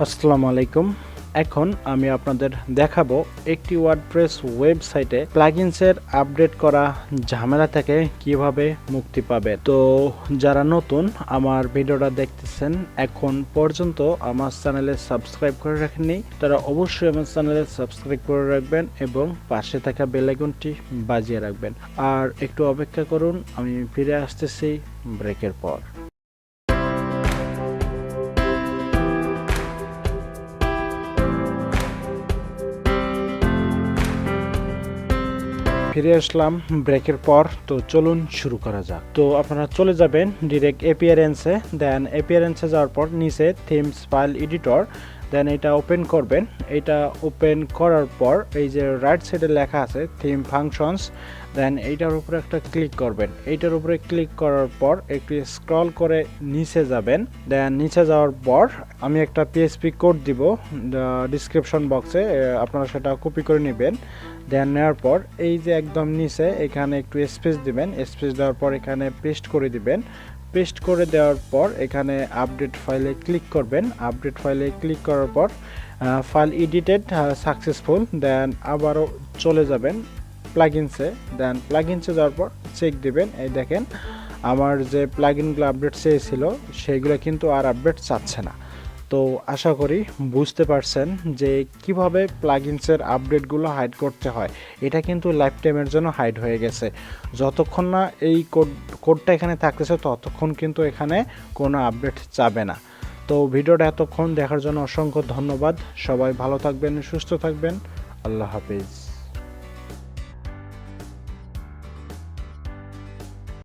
আসসালামু আলাইকুম। এখন আমি আপনাদের দেখাবো একটি ওয়ার্ডপ্রেস ওয়েবসাইটে প্লাগইনসের আপডেট করা ঝামেলা থেকে কিভাবে মুক্তি পাবে। তো যারা নতুন আমার ভিডিওটা দেখতেছেন এখন পর্যন্ত আমার চ্যানেলে সাবস্ক্রাইব করে রাখেননি, তারা অবশ্যই আমার চ্যানেলে সাবস্ক্রাইব করে রাখবেন এবং পাশে থাকা বেল আইকনটি বাজিয়ে রাখবেন। আর একটু অপেক্ষা করুন, আমি ফিরে আসতেছি ব্রেকের পর। ফিরে আসলাম ব্রেকের পর। তো চলুন শুরু করা যাক। তো আপনারা চলে যাবেন ডিরেক্ট অ্যাপিয়ারেন্সে, দেন অ্যাপিয়ারেন্সে যাওয়ার পর নিচে থিমস ফাইল এডিটর, দেন এটা ওপেন করবেন। এটা ওপেন করার পর এই যে রাইট সাইডে লেখা আছে থিম ফাংশনস, দেন এইটার উপরে একটা ক্লিক করবেন। এইটার উপরে ক্লিক করার পর একটু স্ক্রল করে নিচে যাবেন, দেন নিচে যাওয়ার পর আমি একটা পিএসপি কোড দিব ডিসক্রিপশন বক্সে, আপনারা সেটা কপি করে নেবেন। দেন নেওয়ার পর এই যে একদম নিচে এখানে একটু স্পেস দিবেন, স্পেস দেওয়ার পর এখানে পেস্ট করে দিবেন। পেস্ট করে দেওয়ার পর এখানে আপডেট ফাইলে ক্লিক করবেন। আপডেট ফাইলে ক্লিক করার পর ফাইল এডিটেড সাকসেসফুল, দেন আবারও চলে যাবেন প্লাগইনসে, দেন প্লাগইনসে যাওয়ার পর চেক দিবেন। এই দেখেন আমার যে প্লাগইনগুলো আপডেট চেয়েছিল সেইগুলো কিন্তু আর আপডেট চাচ্ছে না। তো আশা করি বুঝতে পারছেন যে কিভাবে প্লাগইনসের আপডেটগুলো হাইড করতে হয়। এটা কিন্তু লাইফ টাইমের জন্য হাইড হয়ে গেছে। যতক্ষণ না এই কোডটা এখানে থাকতেছে ততক্ষণ কিন্তু এখানে কোনো আপডেট যাবে না। তো ভিডিওটা এতক্ষণ দেখার জন্য অসংখ্য ধন্যবাদ। সবাই ভালো থাকবেন, সুস্থ থাকবেন। আল্লাহ হাফেজ।